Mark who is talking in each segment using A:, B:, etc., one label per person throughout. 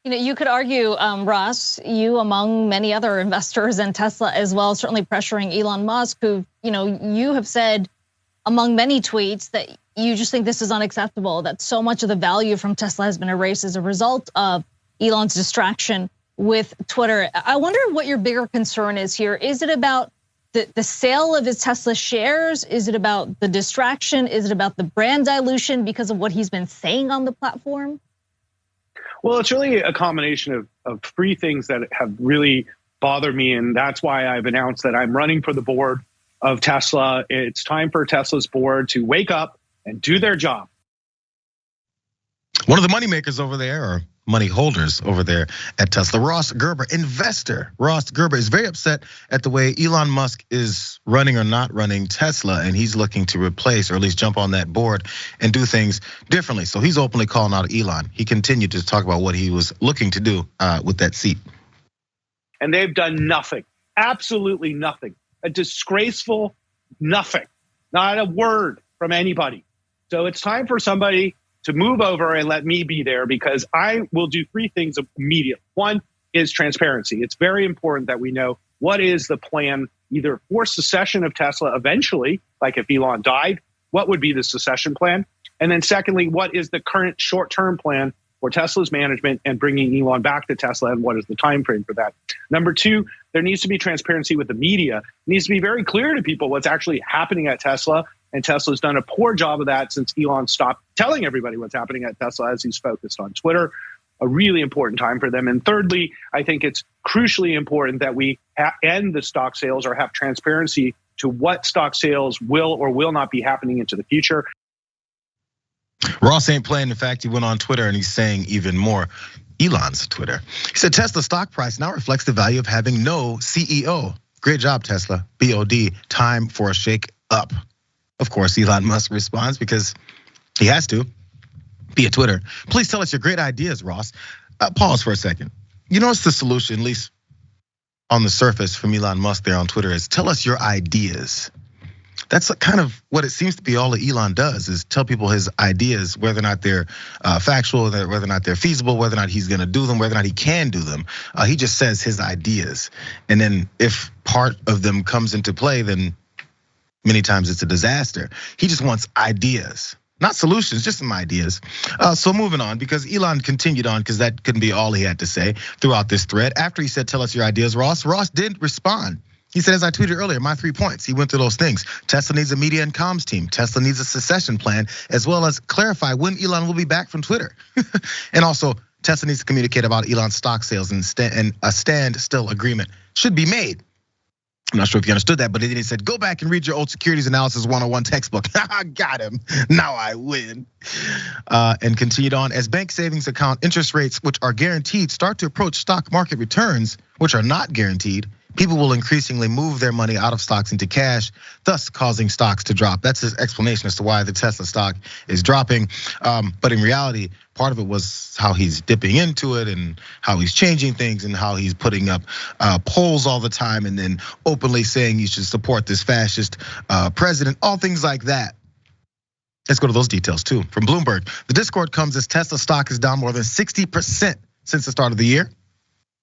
A: You could argue, Ross, you among many other investors in Tesla as well, certainly pressuring Elon Musk, who, you have said among many tweets that you just think this is unacceptable, that so much of the value from Tesla has been erased as a result of Elon's distraction with Twitter. I wonder what your bigger concern is here. Is it about the sale of his Tesla shares? Is it about the distraction? Is it about the brand dilution because of what he's been saying on the platform?
B: Well, it's really a combination of three things that have really bothered me, and that's why I've announced that I'm running for the board of Tesla. It's time for Tesla's board to wake up and do their job.
C: One of the moneymakers over there, or money holders over there at Tesla, Ross Gerber, investor. Ross Gerber is very upset at the way Elon Musk is running or not running Tesla, and he's looking to replace or at least jump on that board and do things differently. So he's openly calling out Elon. He continued to talk about what he was looking to do with that seat.
B: And they've done nothing, absolutely nothing, a disgraceful nothing, not a word from anybody. So it's time for somebody to move over and let me be there, because I will do three things immediately. One is transparency. It's very important that we know what is the plan, either for secession of Tesla eventually, like if Elon died, what would be the secession plan? And then secondly, what is the current short-term plan for Tesla's management and bringing Elon back to Tesla, and what is the time frame for that? Number two, there needs to be transparency with the media. It needs to be very clear to people what's actually happening at Tesla. And Tesla's done a poor job of that since Elon stopped telling everybody what's happening at Tesla as he's focused on Twitter. A really important time for them. And thirdly, I think it's crucially important that we end the stock sales or have transparency to what stock sales will or will not be happening into the future.
C: Ross ain't playing. In fact, he went on Twitter and he's saying even more. Elon's Twitter. He said Tesla stock price now reflects the value of having no CEO. Great job, Tesla. BOD, time for a shake up. Of course, Elon Musk responds because he has to via Twitter. Please tell us your great ideas, Ross. Pause for a second. You notice the solution, at least on the surface from Elon Musk there on Twitter, is tell us your ideas. That's kind of what it seems to be all that Elon does, is tell people his ideas, whether or not they're factual, whether or not they're feasible, whether or not he's gonna do them, whether or not he can do them. He just says his ideas. And then if part of them comes into play, then many times it's a disaster. He just wants ideas, not solutions, just some ideas. So moving on, because Elon continued on, because that couldn't be all he had to say throughout this thread. After he said, tell us your ideas, Ross did respond. He said, as I tweeted earlier, my 3 points. He went through those things. Tesla needs a media and comms team. Tesla needs a secession plan, as well as clarify when Elon will be back from Twitter. And also, Tesla needs to communicate about Elon's stock sales, and a standstill agreement should be made. I'm not sure if you understood that, but then he said, go back and read your old securities analysis 101 textbook. I got him, now I win. And continued on, as bank savings account interest rates, which are guaranteed, start to approach stock market returns, which are not guaranteed, people will increasingly move their money out of stocks into cash, thus causing stocks to drop. That's his explanation as to why the Tesla stock is dropping. But in reality, part of it was how he's dipping into it and how he's changing things and how he's putting up polls all the time and then openly saying you should support this fascist president, all things like that. Let's go to those details too. From Bloomberg, the discord comes as Tesla stock is down more than 60% since the start of the year,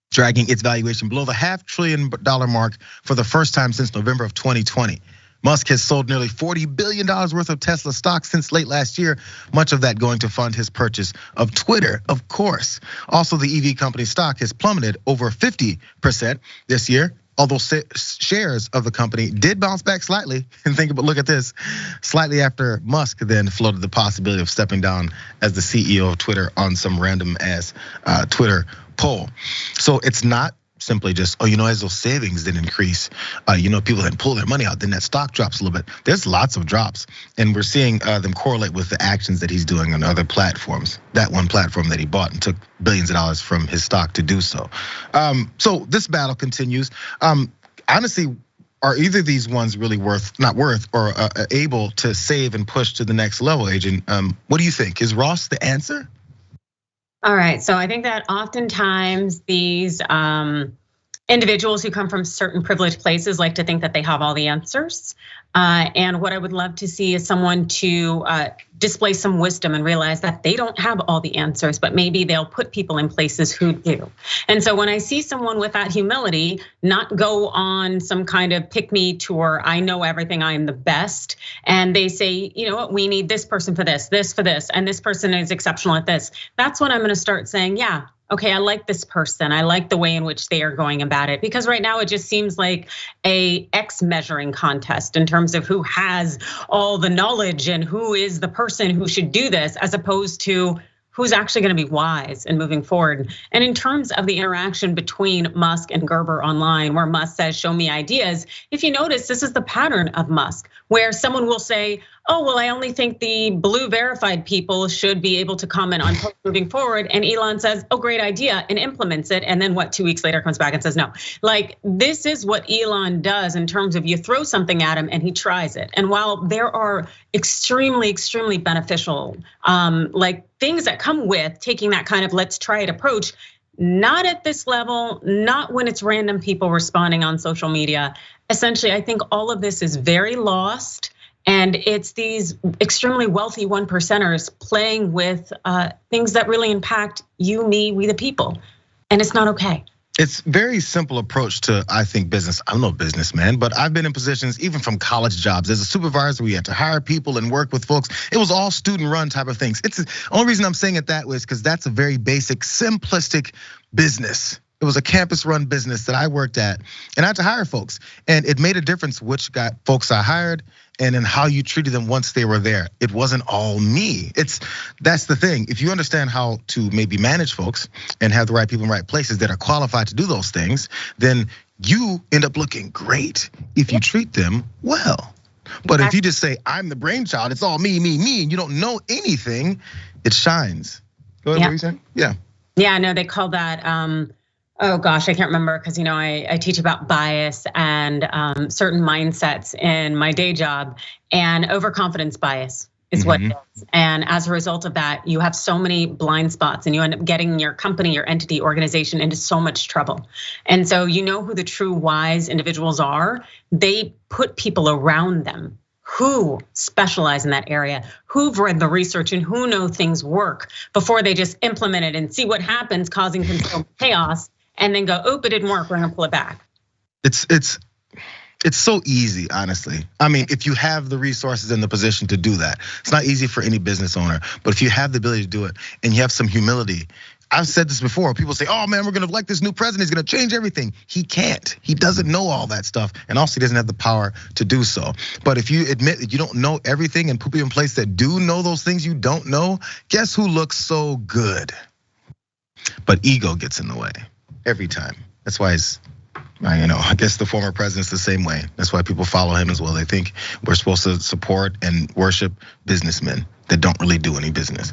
C: dragging its valuation below the $500 billion mark for the first time since November of 2020. Musk has sold nearly $40 billion worth of Tesla stock since late last year, much of that going to fund his purchase of Twitter, of course. Also, the EV company stock has plummeted over 50% this year, although shares of the company did bounce back slightly. And look at this, slightly after Musk then floated the possibility of stepping down as the CEO of Twitter on some random ass Twitter poll. So it's not simply just, as those savings didn't increase, people had pulled their money out, then that stock drops a little bit. There's lots of drops, and we're seeing them correlate with the actions that he's doing on other platforms. That one platform that he bought and took billions of dollars from his stock to do so. So this battle continues. Honestly, are either of these ones really not worth or able to save and push to the next level, Agent? What do you think? Is Ross the answer?
D: All right, so I think that oftentimes these Individuals who come from certain privileged places like to think that they have all the answers. And what I would love to see is someone to display some wisdom and realize that they don't have all the answers, but maybe they'll put people in places who do. And so when I see someone with that humility, not go on some kind of pick me tour, I know everything, I am the best. And they say, you know what, we need this person for this for this, and this person is exceptional at this. That's when I'm gonna start saying, yeah, okay, I like this person. I like the way in which they are going about it, because right now it just seems like a X measuring contest in terms of who has all the knowledge and who is the person who should do this, as opposed to who's actually going to be wise and moving forward. And in terms of the interaction between Musk and Gerber online, where Musk says, show me ideas, if you notice, this is the pattern of Musk, where someone will say, oh, well, I only think the blue verified people should be able to comment on posts moving forward. And Elon says, oh, great idea, and implements it. And then 2 weeks later comes back and says no. Like, this is what Elon does in terms of you throw something at him and he tries it. And while there are extremely, extremely beneficial, like things that come with taking that kind of let's try it approach, not at this level, not when it's random people responding on social media. Essentially, I think all of this is very lost. And it's these extremely wealthy 1%ers playing with things that really impact you, me, we the people. And it's not okay.
C: It's very simple approach to, I think, business. I'm no businessman, but I've been in positions even from college jobs. As a supervisor, we had to hire people and work with folks. It was all student run type of things. It's the only reason I'm saying it that way is because that's a very basic, simplistic business. It was a campus run business that I worked at, and I had to hire folks. And it made a difference which folks I hired and in how you treated them once they were there. It wasn't all me. That's the thing. If you understand how to maybe manage folks and have the right people in the right places that are qualified to do those things, then you end up looking great if you treat them well. But if you just say, I'm the brainchild, it's all me, and you don't know anything, it shines. Go ahead, what were you saying? Yeah.
D: Yeah, no, they call that, oh gosh, I can't remember, because I teach about bias and certain mindsets in my day job, and overconfidence bias is what it is. And as a result of that, you have so many blind spots and you end up getting your company, your entity, organization into so much trouble. And so you know who the true wise individuals are. They put people around them who specialize in that area, who've read the research and who know things work before they just implement it and see what happens, causing chaos. And then go, oh, it didn't work, we're gonna pull it back.
C: It's so easy, honestly. I mean, if you have the resources and the position to do that, it's not easy for any business owner, but if you have the ability to do it and you have some humility, I've said this before, people say, oh man, we're gonna elect this new president, he's gonna change everything. He can't, he doesn't know all that stuff, and also he doesn't have the power to do so. But if you admit that you don't know everything and put people in place that do know those things you don't know, guess who looks so good? But ego gets in the way. Every time. That's why I guess the former president's the same way. That's why people follow him as well. They think we're supposed to support and worship businessmen that don't really do any business.